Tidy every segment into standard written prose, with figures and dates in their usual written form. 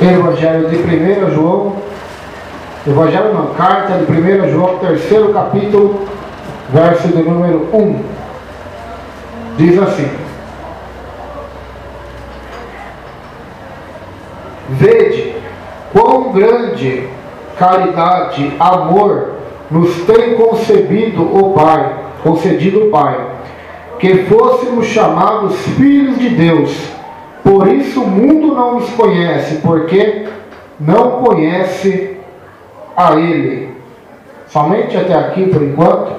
Evangelho de 1 João, Evangelho não, carta de 1 João, terceiro capítulo, verso de número 1, diz assim: Vede quão grande caridade, amor nos tem concedido o Pai, que fôssemos chamados filhos de Deus. Por isso o mundo não nos conhece, porque não conhece a Ele. Somente até aqui, por enquanto,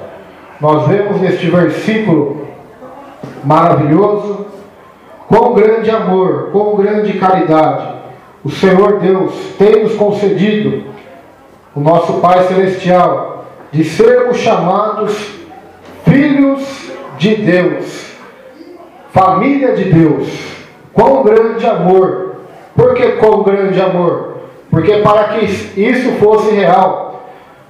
nós vemos neste versículo maravilhoso quão grande amor, quão grande caridade o Senhor Deus tem nos concedido, o nosso Pai Celestial, de sermos chamados filhos de Deus, família de Deus. Quão grande amor! Por que quão grande amor? Porque para que isso fosse real,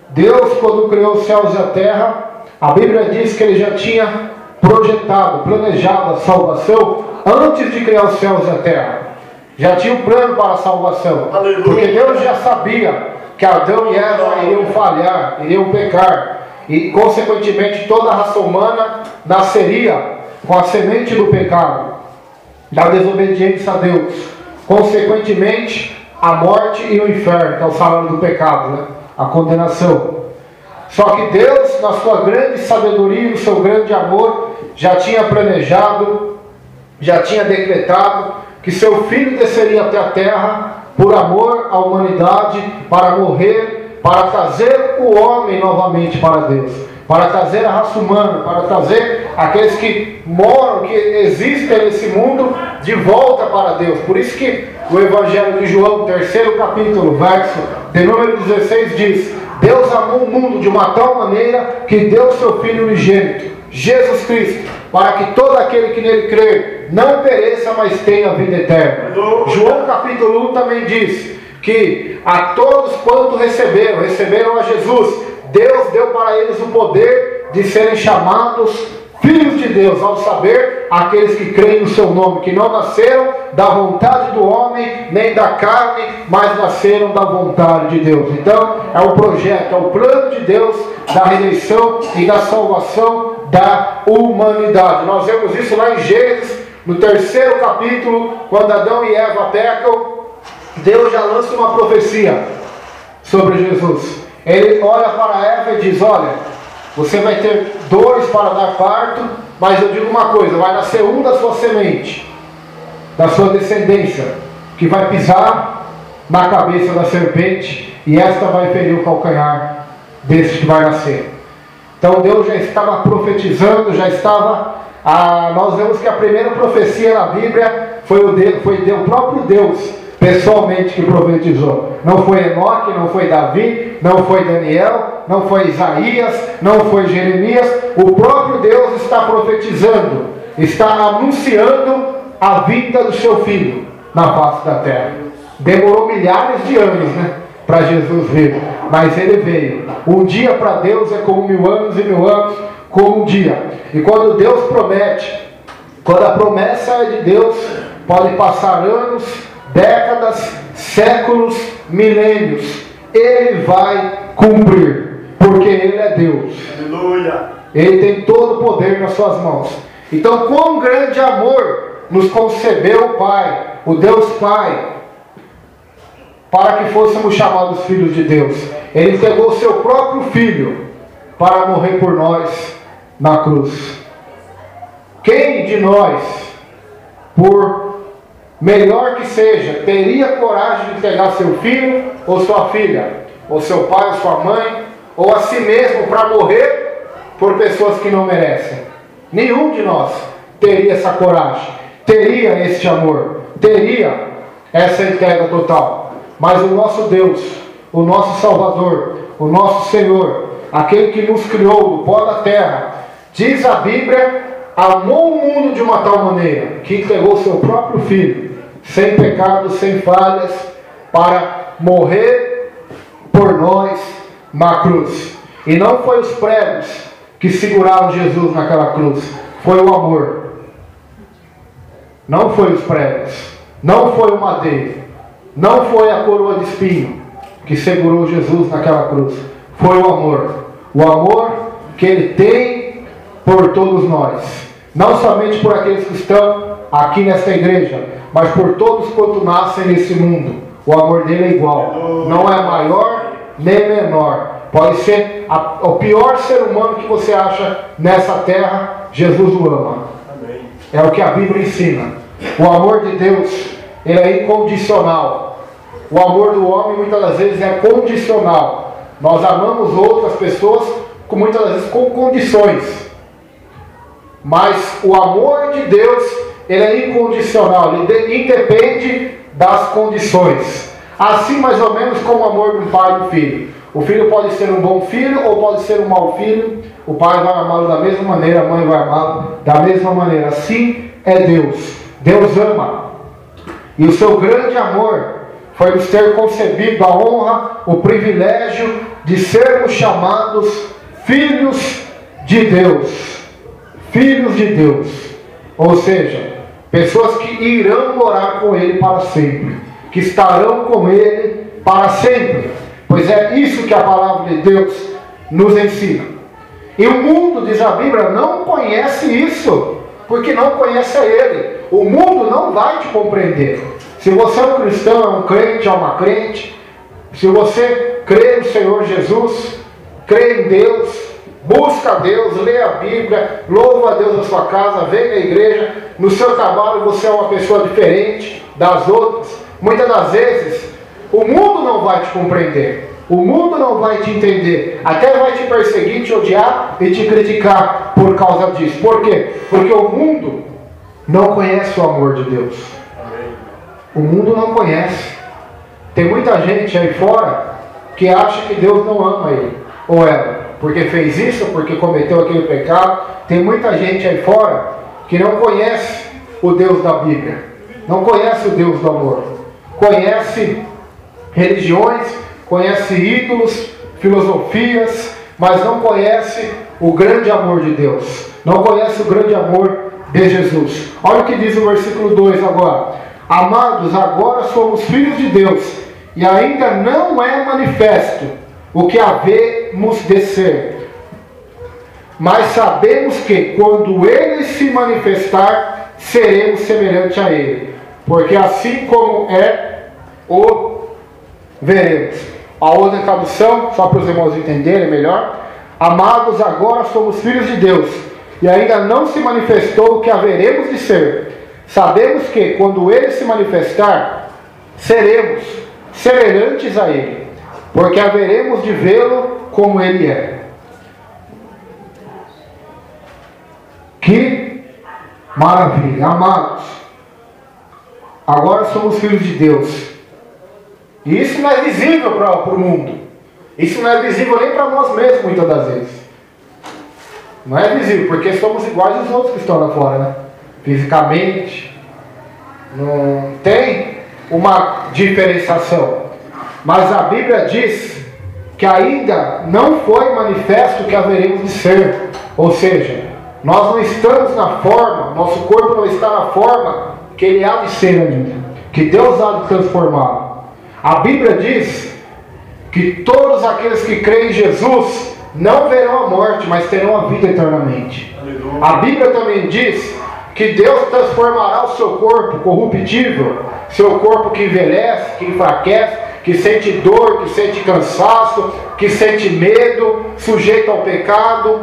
Deus, quando criou os céus e a terra, a Bíblia diz que Ele já tinha projetado, planejado a salvação antes de criar os céus e a terra. Já tinha um plano para a salvação. Aleluia. Porque Deus já sabia que Adão e Eva iriam falhar, iriam pecar, e consequentemente toda a raça humana nasceria com a semente do pecado, da desobediência a Deus, consequentemente a morte e o inferno, que é o salário do pecado, né? A condenação. Só que Deus, na sua grande sabedoria, no seu grande amor, já tinha planejado, já tinha decretado que seu Filho desceria até a terra por amor à humanidade, para morrer, para trazer o homem novamente para Deus, para trazer a raça humana, para trazer aqueles que moram, que existem nesse mundo, de volta para Deus. Por isso que o Evangelho de João, terceiro capítulo, verso de número 16, diz: Deus amou o mundo de uma tal maneira que deu seu Filho unigênito, Jesus Cristo, para que todo aquele que nele crer não pereça, mas tenha vida eterna. João capítulo 1 também diz que a todos quanto receberam a Jesus, Deus deu para eles o poder de serem chamados filhos de Deus, ao saber, aqueles que creem no seu nome, que não nasceram da vontade do homem, nem da carne, mas nasceram da vontade de Deus. Então, é o projeto, é o plano de Deus da redenção e da salvação da humanidade. Nós vemos isso lá em Gênesis, no terceiro capítulo, quando Adão e Eva pecam, Deus já lança uma profecia sobre Jesus. Ele olha para Eva e diz: olha, você vai ter dores para dar parto, mas eu digo uma coisa, vai nascer um da sua semente, da sua descendência, que vai pisar na cabeça da serpente, e esta vai ferir o calcanhar desse que vai nascer. Então Deus já estava profetizando, já estava... nós vemos que a primeira profecia na Bíblia foi o próprio Deus pessoalmente que profetizou. Não foi Enoque, não foi Davi, não foi Daniel, não foi Isaías, não foi Jeremias. O próprio Deus está profetizando, está anunciando a vinda do seu Filho na face da terra. Demorou milhares de anos, né, para Jesus vir, mas ele veio. Um dia para Deus é como 1000 anos, e 1000 anos como um dia. E quando Deus promete, quando a promessa é de Deus, pode passar anos, décadas, séculos, milênios, Ele vai cumprir, porque Ele é Deus. Aleluia. Ele tem todo o poder nas suas mãos. Então, quão grande amor nos concebeu o Pai, o Deus Pai, para que fôssemos chamados filhos de Deus. Ele entregou o seu próprio Filho para morrer por nós na cruz. Quem de nós, por melhor que seja, teria coragem de entregar seu filho ou sua filha, ou seu pai ou sua mãe, ou a si mesmo, para morrer por pessoas que não merecem? Nenhum de nós teria essa coragem, teria esse amor, teria essa entrega total. Mas o nosso Deus, o nosso Salvador, o nosso Senhor, aquele que nos criou do pó da terra, diz a Bíblia, amou o mundo de uma tal maneira que entregou seu próprio Filho, sem pecado, sem falhas, para morrer por nós na cruz. E não foi os pregos que seguraram Jesus naquela cruz, foi o amor. Não foi os pregos, Não foi o madeiro, não foi a coroa de espinho que segurou Jesus naquela cruz. Foi o amor. O amor que Ele tem por todos nós. Não somente por aqueles que estão aqui nesta igreja, mas por todos quanto nascem nesse mundo. O amor dele é igual. Não é maior nem menor. Pode ser o pior ser humano que você acha nessa terra, Jesus o ama. Amém. É o que a Bíblia ensina. O amor de Deus, ele é incondicional. O amor do homem muitas das vezes é condicional. Nós amamos outras pessoas muitas das vezes com condições. Mas o amor de Deus, ele é incondicional. Ele independe das condições. Assim mais ou menos como o amor do pai e do filho. O filho pode ser um bom filho ou pode ser um mau filho. O pai vai amá-lo da mesma maneira, a mãe vai amá-lo da mesma maneira. Assim é Deus. Deus ama. E o seu grande amor foi nos ter concebido a honra, o privilégio de sermos chamados filhos de Deus. Filhos de Deus. Ou seja, pessoas que irão morar com Ele para sempre. Que estarão com Ele para sempre. Pois é isso que a palavra de Deus nos ensina. E o mundo, diz a Bíblia, não conhece isso, porque não conhece a Ele. O mundo não vai te compreender. Se você é um cristão, é um crente, é uma crente, se você crê no Senhor Jesus, crê em Deus, busca a Deus, lê a Bíblia, louva a Deus na sua casa, vem na igreja, no seu trabalho você é uma pessoa diferente das outras. Muitas das vezes, o mundo não vai te compreender. O mundo não vai te entender. Até vai te perseguir, te odiar e te criticar por causa disso. Por quê? Porque o mundo não conhece o amor de Deus. O mundo não conhece. Tem muita gente aí fora que acha que Deus não ama ele ou ela, porque fez isso, porque cometeu aquele pecado. Tem muita gente aí fora que não conhece o Deus da Bíblia. Não conhece o Deus do amor. Conhece religiões, conhece ídolos, filosofias, mas não conhece o grande amor de Deus. Não conhece o grande amor de Jesus. Olha o que diz o versículo 2 agora. Amados, agora somos filhos de Deus, e ainda não é manifesto o que havemos de ser. Mas sabemos que quando Ele se manifestar, seremos semelhantes a Ele. Porque assim como é, o veremos. A outra tradução, só para os irmãos entenderem melhor. Amados, agora somos filhos de Deus, e ainda não se manifestou o que haveremos de ser. Sabemos que quando Ele se manifestar, seremos semelhantes a Ele, porque haveremos de vê-lo como Ele é. Que maravilha, amados. Agora somos filhos de Deus. E isso não é visível para o mundo. Isso não é visível nem para nós mesmos, muitas das vezes. Não é visível, porque somos iguais aos outros que estão lá fora, né? Fisicamente. Não tem uma diferenciação. Mas a Bíblia diz que ainda não foi manifesto o que haveremos de ser. Ou seja, nós não estamos na forma, nosso corpo não está na forma que ele há de ser ainda, que Deus há de transformar. A Bíblia diz que todos aqueles que creem em Jesus não verão a morte, mas terão a vida eternamente. Aleluia. A Bíblia também diz que Deus transformará o seu corpo corruptível, seu corpo que envelhece, que enfraquece, que sente dor, que sente cansaço, que sente medo, sujeito ao pecado,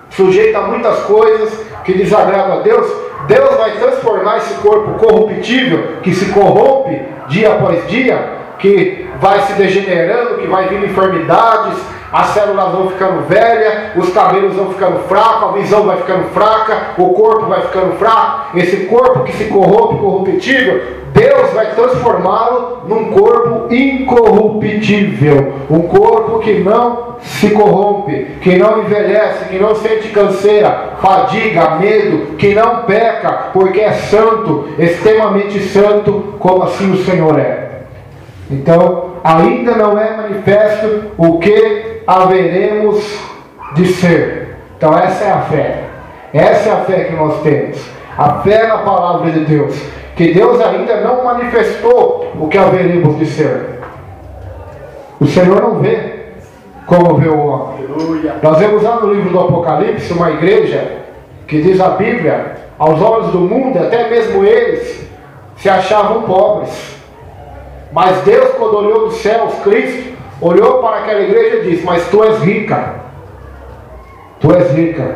sujeito a muitas coisas que desagradam a Deus. Deus vai transformar esse corpo corruptível, que se corrompe dia após dia, que vai se degenerando, que vai vindo enfermidades, as células vão ficando velhas, os cabelos vão ficando fracos, a visão vai ficando fraca, o corpo vai ficando fraco. Esse corpo que se corrompe, corruptível, Deus vai transformá-lo num corpo incorruptível. Um corpo que não se corrompe, que não envelhece, que não sente canseira, fadiga, medo, que não peca, porque é santo, extremamente santo, como assim o Senhor é. Então, ainda não é manifesto o que haveremos de ser. Então, essa é a fé. Essa é a fé que nós temos. A fé na palavra de Deus. que Deus ainda não manifestou o que haveremos de ser. O Senhor não vê como vê o homem. Nós vemos lá no livro do Apocalipse uma igreja que diz a Bíblia, aos olhos do mundo, até mesmo eles se achavam pobres. Mas Deus, quando olhou dos céus, Cristo, olhou para aquela igreja e disse: mas tu és rica. Tu és rica.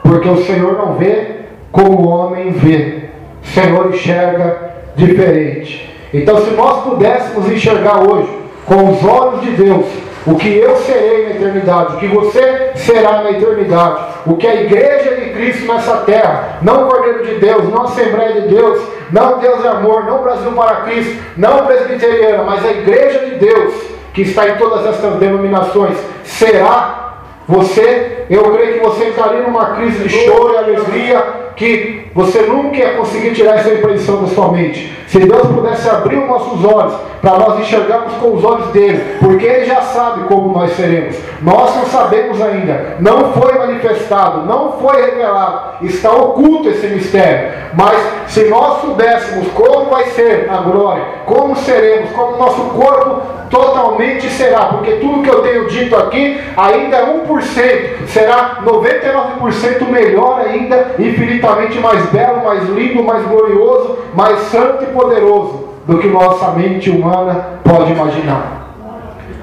Porque o Senhor não vê como o homem vê. O Senhor enxerga diferente. Então, se nós pudéssemos enxergar hoje, com os olhos de Deus, o que eu serei na eternidade, o que você será na eternidade, o que a igreja de Cristo nessa terra, não o Cordeiro de Deus, não a Assembleia de Deus, não Deus é Amor, não Brasil para Cristo, não Presbiteriana, mas a igreja de Deus, que está em todas essas denominações, será você, eu creio que você estaria numa crise de choro e alegria, que você nunca ia conseguir tirar essa impressão da sua mente. Se Deus pudesse abrir os nossos olhos, para nós enxergarmos com os olhos dele, porque ele já sabe como nós seremos. Nós não sabemos ainda, não foi manifestado, não foi revelado, está oculto esse mistério. Mas se nós soubéssemos como vai ser a glória, como seremos, como nosso corpo totalmente será, porque tudo que eu tenho dito aqui ainda é 1%, será 99% melhor ainda, infinitamente mais belo, mais lindo, mais glorioso, mais santo e poderoso do que nossa mente humana pode imaginar.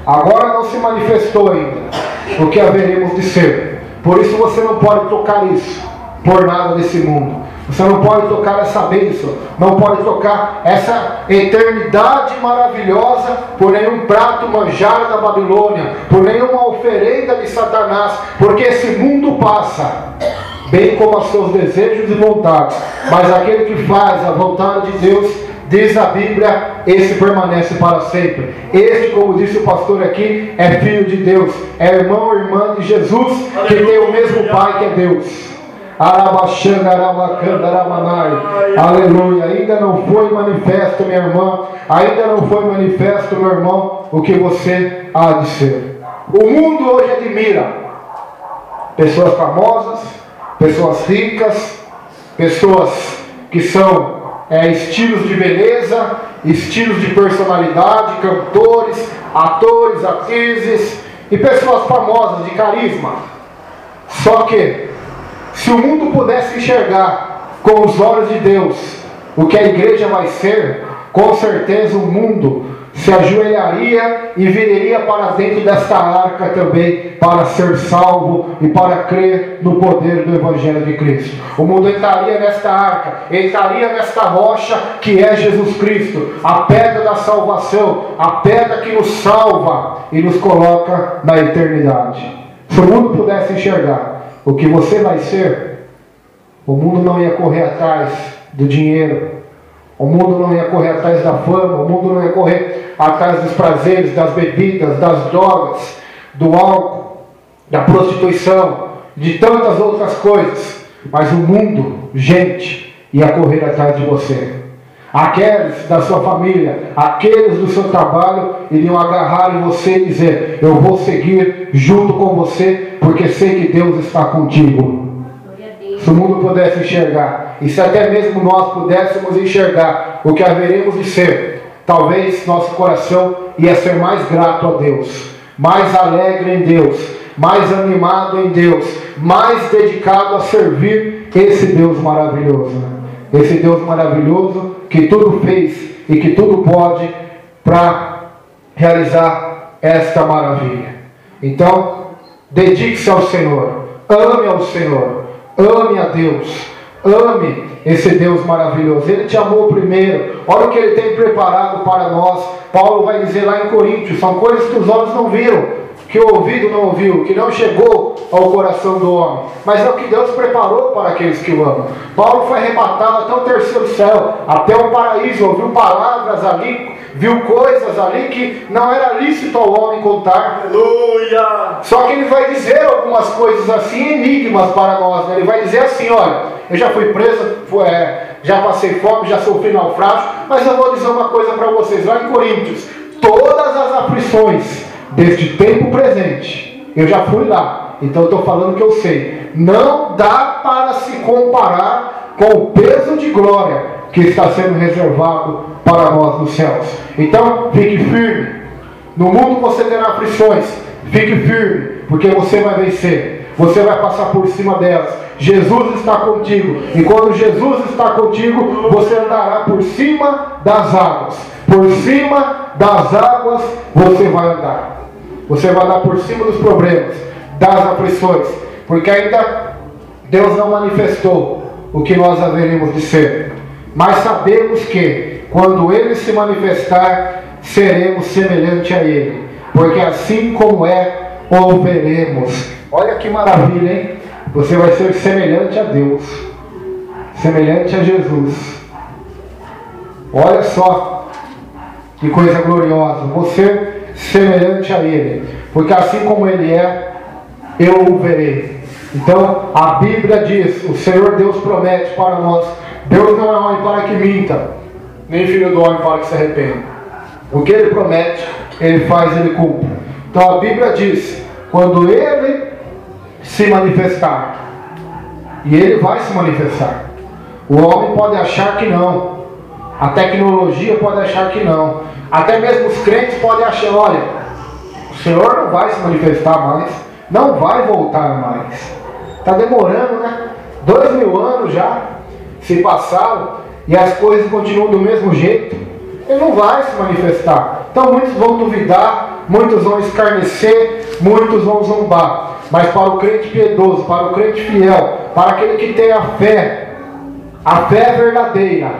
Agora não se manifestou ainda o que haveremos de ser, por isso você não pode tocar isso por nada desse mundo. Você não pode tocar essa bênção, não pode tocar essa eternidade maravilhosa por nenhum prato manjado da Babilônia, por nenhuma oferenda de Satanás, porque esse mundo passa, bem como os seus desejos e vontades, mas aquele que faz a vontade de Deus, diz a Bíblia, esse permanece para sempre. Este, como disse o pastor aqui, é filho de Deus, é irmão ou irmã de Jesus, que tem o mesmo Pai que é Deus. Aleluia. Ainda não foi manifesto, minha irmã, ainda não foi manifesto, meu irmão, o que você há de ser. O mundo hoje admira pessoas famosas, pessoas ricas, pessoas que são estilos de beleza, estilos de personalidade, cantores, atores, atrizes e pessoas famosas de carisma. Só que se o mundo pudesse enxergar com os olhos de Deus o que a igreja vai ser, com certeza o mundo se ajoelharia e viria para dentro desta arca também para ser salvo e para crer no poder do Evangelho de Cristo. O mundo entraria nesta arca, entraria nesta rocha que é Jesus Cristo, a pedra da salvação, a pedra que nos salva e nos coloca na eternidade. Se o mundo pudesse enxergar o que você vai ser, o mundo não ia correr atrás do dinheiro, o mundo não ia correr atrás da fama, o mundo não ia correr atrás dos prazeres, das bebidas, das drogas, do álcool, da prostituição, de tantas outras coisas. Mas o mundo, gente, ia correr atrás de você. Aqueles da sua família, aqueles do seu trabalho iriam agarrar em você e dizer: eu vou seguir junto com você, porque sei que Deus está contigo. Se o mundo pudesse enxergar, e se até mesmo nós pudéssemos enxergar o que haveremos de ser, talvez nosso coração ia ser mais grato a Deus, mais alegre em Deus, mais animado em Deus, mais dedicado a servir esse Deus maravilhoso. Esse Deus maravilhoso que tudo fez e que tudo pode para realizar esta maravilha. Então, dedique-se ao Senhor, ame ao Senhor, ame a Deus, ame esse Deus maravilhoso. Ele te amou primeiro. Olha o que Ele tem preparado para nós. Paulo vai dizer lá em Coríntios, são coisas que os olhos não viram, que o ouvido não ouviu, que não chegou ao coração do homem, mas é o que Deus preparou para aqueles que o amam. Paulo foi arrebatado até o terceiro céu, até o paraíso, ouviu palavras ali, viu coisas ali que não era lícito ao homem contar. Aleluia! Só que ele vai dizer algumas coisas assim, enigmas para nós, né? Ele vai dizer assim: olha, eu já fui preso, já passei fome, já sofri naufrágio, mas eu vou dizer uma coisa para vocês, lá em Coríntios: todas as aflições deste tempo presente, eu já fui lá, então eu estou falando que eu sei, não dá para se comparar com o peso de glória que está sendo reservado para nós nos céus. Então, fique firme. No mundo você terá aflições. Fique firme, porque você vai vencer. Você vai passar por cima delas. Jesus está contigo. E quando Jesus está contigo, você andará por cima das águas. Por cima das águas você vai andar. Você vai andar por cima dos problemas, das aflições. Porque ainda Deus não manifestou o que nós haveremos de ser. Mas sabemos que quando Ele se manifestar, seremos semelhante a Ele. Porque assim como é, o veremos. Olha que maravilha, hein? Você vai ser semelhante a Deus. Semelhante a Jesus. Olha só que coisa gloriosa. Você semelhante a Ele. Porque assim como Ele é, eu o verei. Então a Bíblia diz, o Senhor Deus promete para nós. Deus não é homem para que minta, nem filho do homem para que se arrependa. O que Ele promete, Ele faz, Ele cumpre. Então a Bíblia diz, quando Ele se manifestar, e Ele vai se manifestar. O homem pode achar que não, a tecnologia pode achar que não, até mesmo os crentes podem achar, olha, o Senhor não vai se manifestar mais, não vai voltar mais. Está demorando, né? 2000 anos já se passaram e as coisas continuam do mesmo jeito. Ele não vai se manifestar. Então muitos vão duvidar, muitos vão escarnecer, muitos vão zombar. Mas para o crente piedoso, para o crente fiel, para aquele que tem a fé verdadeira,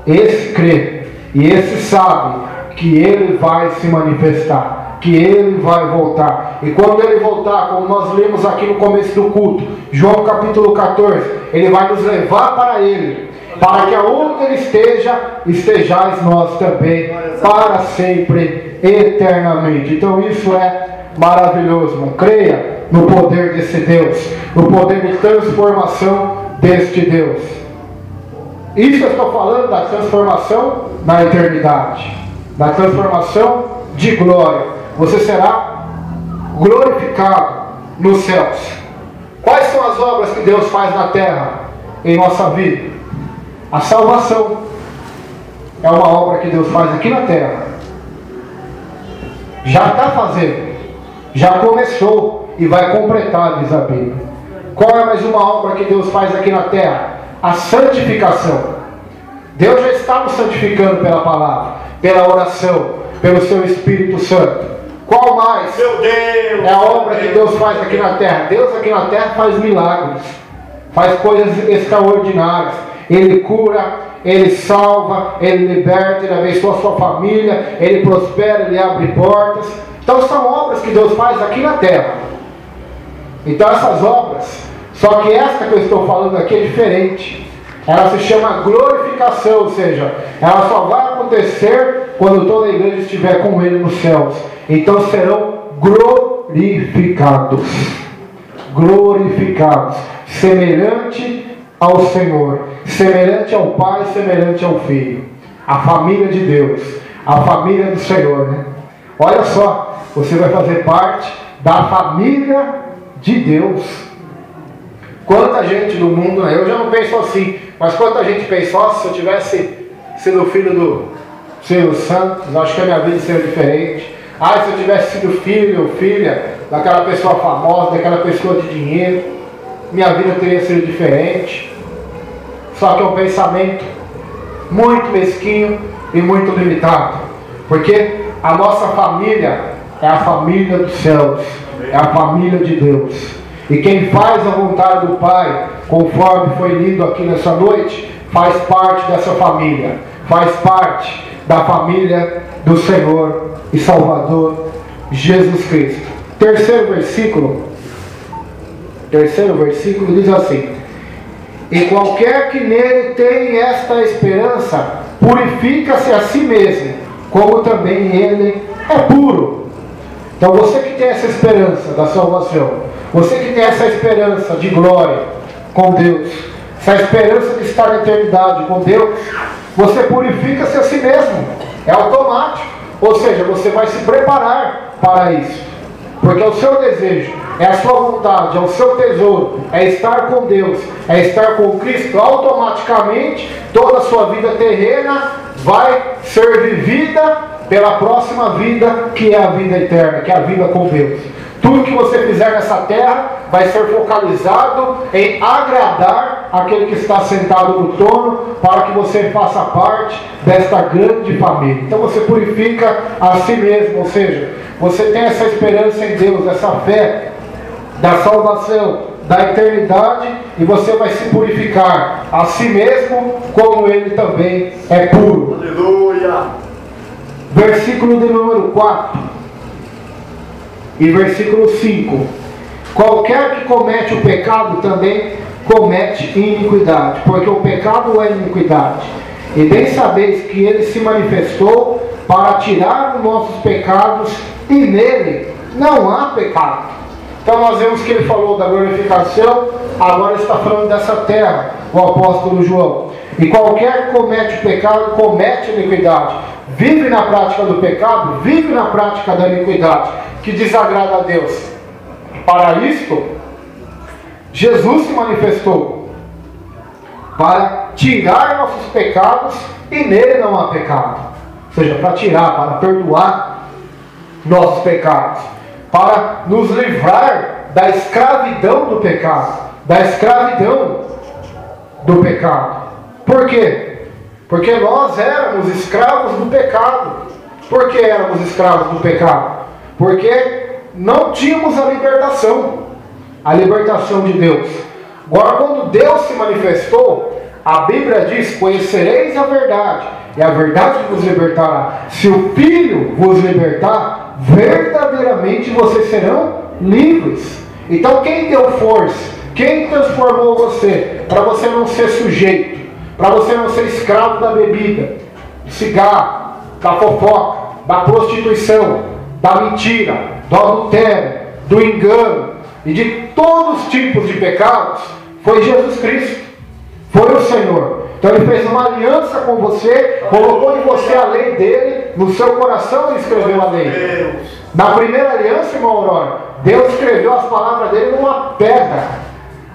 esse crê e esse sabe que Ele vai se manifestar, que Ele vai voltar. E quando Ele voltar, como nós lemos aqui no começo do culto, João capítulo 14, Ele vai nos levar para Ele, para que aonde Ele esteja, estejais nós também, para sempre, eternamente. Então isso é maravilhoso, irmão. Creia no poder desse Deus, no poder de transformação deste Deus. Isso eu estou falando da transformação na eternidade, da transformação de glória. Você será glorificado nos céus. Quais são as obras que Deus faz na terra, em nossa vida? A salvação é uma obra que Deus faz aqui na terra. Já está fazendo, já começou e vai completar, diz a Bíblia. Qual é mais uma obra que Deus faz aqui na terra? A santificação. Deus já está nos santificando pela palavra, pela oração, pelo seu Espírito Santo. Qual mais? Meu Deus, é a obra que Deus faz aqui na terra? Deus aqui na terra faz milagres, faz coisas extraordinárias. Ele cura, Ele salva, Ele liberta, Ele abençoa a sua família, Ele prospera, Ele abre portas. Então são obras que Deus faz aqui na terra. Então essas obras, só que esta que eu estou falando aqui é diferente. Ela se chama glorificação, ou seja, ela só vai acontecer quando toda a igreja estiver com Ele nos céus. Então serão glorificados. Glorificados. Semelhante ao Senhor, semelhante ao Pai, semelhante ao Filho. A família de Deus, a família do Senhor, né? Olha só, você vai fazer parte da família de Deus. Quanta gente no mundo, né? Eu já não penso assim, mas quanta gente pensa, oh, se eu tivesse sido filho do Silvio Santos, acho que a minha vida seria diferente. Ah, se eu tivesse sido filho ou filha daquela pessoa famosa, daquela pessoa de dinheiro, minha vida teria sido diferente. Só que é um pensamento muito mesquinho e muito limitado, porque a nossa família é a família dos céus, é a família de Deus. E quem faz a vontade do Pai, conforme foi lido aqui nessa noite, faz parte dessa família, faz parte da família do Senhor e Salvador Jesus Cristo. Terceiro versículo diz assim: e qualquer que nele tem esta esperança, purifica-se a si mesmo, como também ele é puro. Então você que tem essa esperança da salvação, você que tem essa esperança de glória com Deus, essa esperança de estar na eternidade com Deus, você purifica-se a si mesmo. É automático. Ou seja, você vai se preparar para isso. Porque o seu desejo é a sua vontade, é o seu tesouro, é estar com Deus, é estar com Cristo, automaticamente toda a sua vida terrena vai ser vivida pela próxima vida, que é a vida eterna, que é a vida com Deus. Tudo que você fizer nessa terra vai ser focalizado em agradar aquele que está sentado no trono, para que você faça parte desta grande família. Então você purifica a si mesmo, ou seja, você tem essa esperança em Deus, essa fé da salvação, da eternidade, e você vai se purificar a si mesmo, como Ele também é puro. Aleluia! Versículo de número 4 e versículo 5. Qualquer que comete o pecado também comete iniquidade, porque o pecado é iniquidade. E bem sabeis que Ele se manifestou para tirar os nossos pecados, e nele não há pecado. Então nós vemos que ele falou da glorificação, agora está falando dessa terra, o apóstolo João. E qualquer que comete o pecado, comete iniquidade. Vive na prática do pecado, vive na prática da iniquidade, que desagrada a Deus. Para isto, Jesus se manifestou, para tirar nossos pecados, e nele não há pecado. Ou seja, para tirar, para perdoar nossos pecados, para nos livrar da escravidão do pecado, da escravidão do pecado. Por quê? Porque nós éramos escravos do pecado. Por que éramos escravos do pecado? Porque não tínhamos a libertação de Deus. Agora, quando Deus se manifestou, a Bíblia diz: conhecereis a verdade, e a verdade vos libertará. Se o Filho vos libertar, verdadeiramente vocês serão livres. Então quem deu força, quem transformou você, para você não ser sujeito, para você não ser escravo da bebida, do cigarro, da fofoca, da prostituição, da mentira, do adultério, do engano e de todos os tipos de pecados, foi Jesus Cristo, foi o Senhor. Então Ele fez uma aliança com você, colocou em você a lei dele, no seu coração Ele escreveu a lei. Na primeira aliança, irmão Aurora, Deus escreveu as palavras dele numa pedra.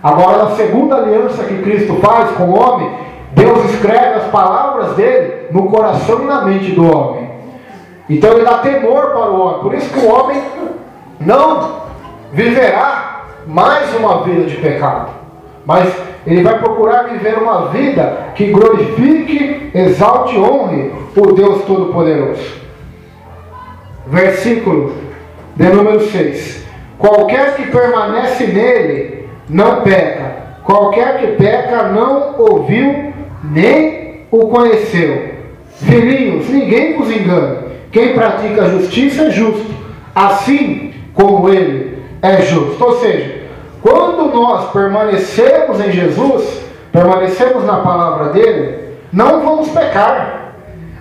Agora, na segunda aliança que Cristo faz com o homem, Deus escreve as palavras dele no coração e na mente do homem. Então Ele dá temor para o homem. Por isso que o homem não viverá mais uma vida de pecado, mas ele vai procurar viver uma vida que glorifique, exalte e honre o Deus Todo-Poderoso. Versículo de número 6. Qualquer que permanece nele não peca. Qualquer que peca não ouviu nem o conheceu. Filhinhos, ninguém vos engane. Quem pratica a justiça é justo, assim como ele é justo. Ou seja, quando nós permanecemos em Jesus, permanecemos na palavra dele, não vamos pecar.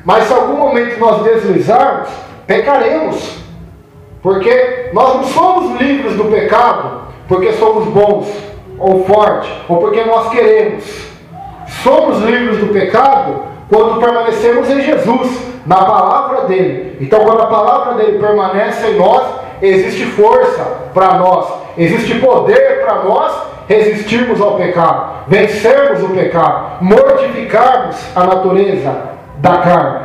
Mas se algum momento nós deslizarmos, pecaremos. Porque nós não somos livres do pecado porque somos bons ou fortes, ou porque nós queremos. Somos livres do pecado quando permanecemos em Jesus, na palavra dele. Então, quando a palavra dele permanece em nós, existe força para nós, existe poder para nós resistirmos ao pecado, vencermos o pecado, mortificarmos a natureza da carne,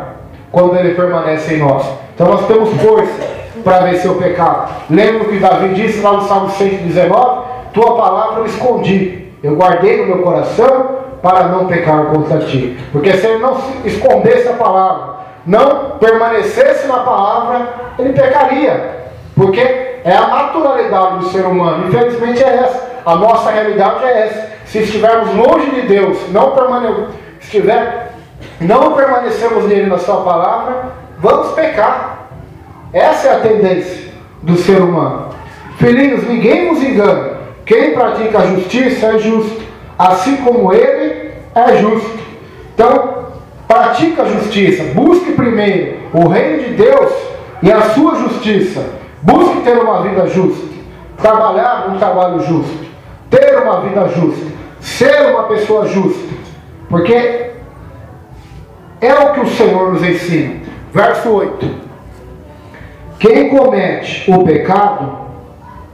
quando ele permanece em nós. Então nós temos força para vencer o pecado. Lembra o que Davi disse lá no Salmo 119? Tua palavra eu escondi, eu guardei no meu coração para não pecar contra ti. Porque se ele não escondesse a palavra, não permanecesse na palavra, ele pecaria. Porque é a naturalidade do ser humano. Infelizmente é essa. A nossa realidade é essa. Se estivermos longe de Deus, não permanecemos nele na sua palavra, vamos pecar. Essa é a tendência do ser humano. Filhinhos, ninguém vos engane. Quem pratica a justiça é justo, assim como ele é justo. Então, pratique a justiça. Busque primeiro o reino de Deus e a sua justiça. Busque ter uma vida justa. Trabalhar um trabalho justo. Ter uma vida justa. Ser uma pessoa justa. Porque é o que o Senhor nos ensina. Verso 8. Quem comete o pecado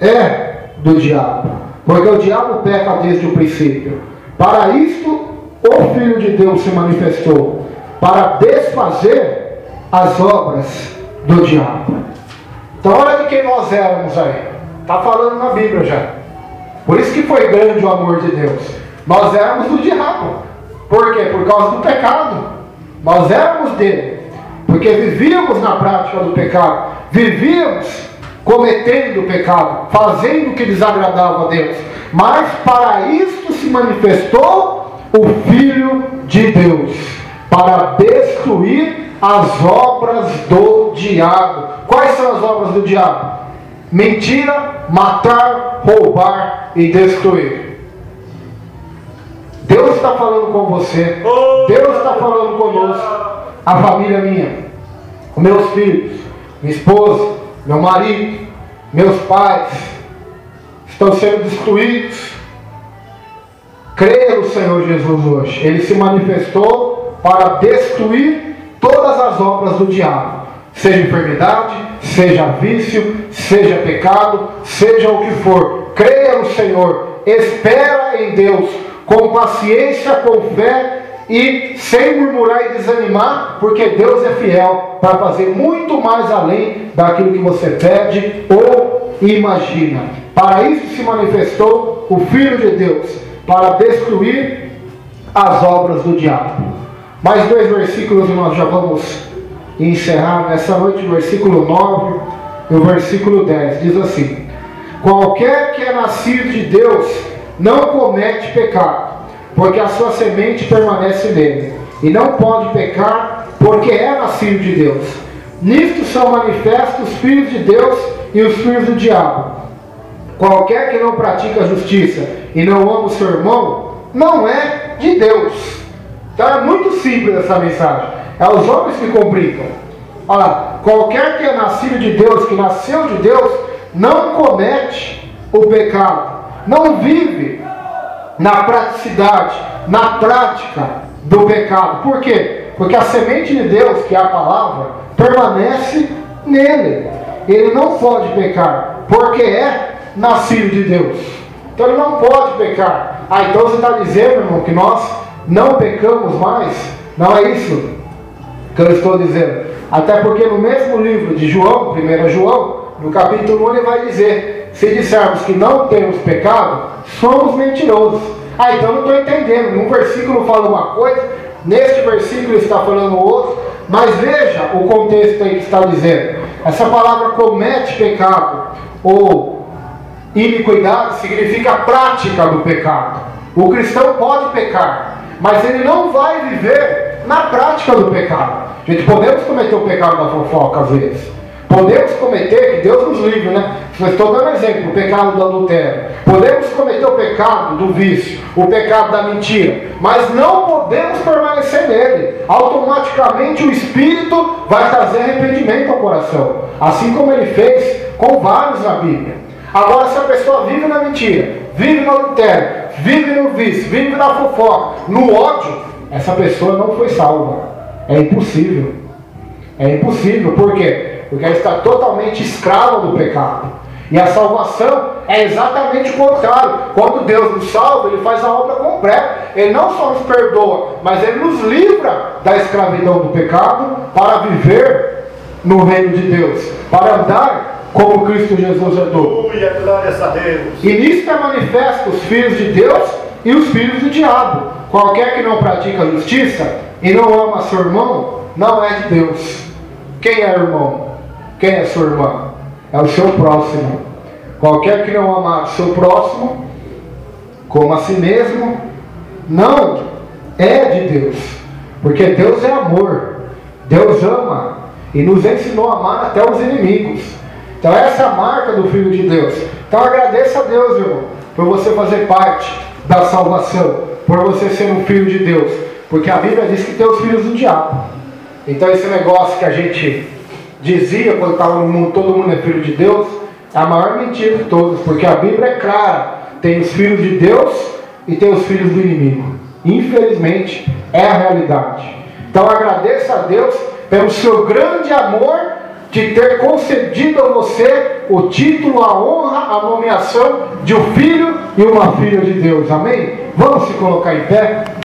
é do diabo. Porque o diabo peca desde o princípio. Para isto, o Filho de Deus se manifestou, para desfazer as obras do diabo. Então olha de quem nós éramos aí. Está falando na Bíblia já. Por isso que foi grande o amor de Deus. Nós éramos do diabo. Por quê? Por causa do pecado. Nós éramos dele. Porque vivíamos na prática do pecado. Vivíamos cometendo o pecado, fazendo o que desagradava a Deus. Mas para isto se manifestou o Filho de Deus, para destruir as obras do diabo. Quais são as obras do diabo? Mentira, matar, roubar e destruir. Deus está falando com você. Deus está falando conosco. A família minha, meus filhos, minha esposa, meu marido, meus pais estão sendo destruídos. Creia no Senhor Jesus hoje. Ele se manifestou para destruir todas as obras do diabo. Seja enfermidade, seja vício, seja pecado, seja o que for. Creia no Senhor. Espera em Deus. Com paciência, com fé e sem murmurar e desanimar, porque Deus é fiel para fazer muito mais além daquilo que você pede ou imagina. Para isso se manifestou o Filho de Deus, para destruir as obras do diabo. Mais 2 versículos e nós já vamos encerrar nessa noite, o versículo 9 e o versículo 10. Diz assim: qualquer que é nascido de Deus não comete pecado, porque a sua semente permanece nele, e não pode pecar, porque é nascido de Deus. Nisto são manifestos os filhos de Deus e os filhos do diabo. Qualquer que não pratica a justiça e não ama o seu irmão, não é de Deus. Então é muito simples essa mensagem. É os homens que complicam. Olha, qualquer que é nascido de Deus, que nasceu de Deus, não comete o pecado, não vive na praticidade, na prática do pecado. Por quê? Porque a semente de Deus, que é a palavra, permanece nele. Ele não pode pecar, porque é nascido de Deus. Então ele não pode pecar. Então você está dizendo, irmão, que nós não pecamos mais? Não é isso que eu estou dizendo. Até porque no mesmo livro de João, 1 João, no capítulo 1, ele vai dizer: se dissermos que não temos pecado, somos mentirosos. Então eu não estou entendendo. Num versículo fala uma coisa, neste versículo está falando outro. Mas veja o contexto aí que está dizendo. Essa palavra comete pecado ou iniquidade significa prática do pecado. O cristão pode pecar, mas ele não vai viver na prática do pecado. Gente, podemos cometer o pecado da fofoca às vezes. Podemos cometer, que Deus nos livre, né? Eu estou dando exemplo, o pecado do adultério. Podemos cometer o pecado do vício, o pecado da mentira, mas não podemos permanecer nele. Automaticamente o Espírito vai trazer arrependimento ao coração, assim como ele fez com vários na Bíblia. Agora, se a pessoa vive na mentira, vive no adultério, vive no vício, vive na fofoca, no ódio, essa pessoa não foi salva. É impossível. É impossível. Por quê? Porque ela está totalmente escrava do pecado. E a salvação é exatamente o contrário. Quando Deus nos salva, Ele faz a obra completa. Ele não só nos perdoa, mas Ele nos livra da escravidão do pecado para viver no reino de Deus, para andar como Cristo Jesus andou. Glórias a Deus. E nisso é manifesto os filhos de Deus e os filhos do diabo. Qualquer que não pratica a justiça e não ama seu irmão, não é de Deus. Quem é irmão? Quem é sua irmã? É o seu próximo. Qualquer que não amar o seu próximo, como a si mesmo, não é de Deus. Porque Deus é amor. Deus ama. E nos ensinou a amar até os inimigos. Então essa é a marca do Filho de Deus. Então agradeça a Deus, irmão, por você fazer parte da salvação, por você ser um filho de Deus. Porque a Bíblia diz que tem os filhos do diabo. Então esse negócio que a gente dizia quando estava no mundo, todo mundo é filho de Deus, é a maior mentira de todas, porque a Bíblia é clara: tem os filhos de Deus e tem os filhos do inimigo. Infelizmente é a realidade. Então agradeça a Deus pelo seu grande amor de ter concedido a você o título, a honra, a nomeação de um filho e uma filha de Deus. Amém? Vamos se colocar em pé.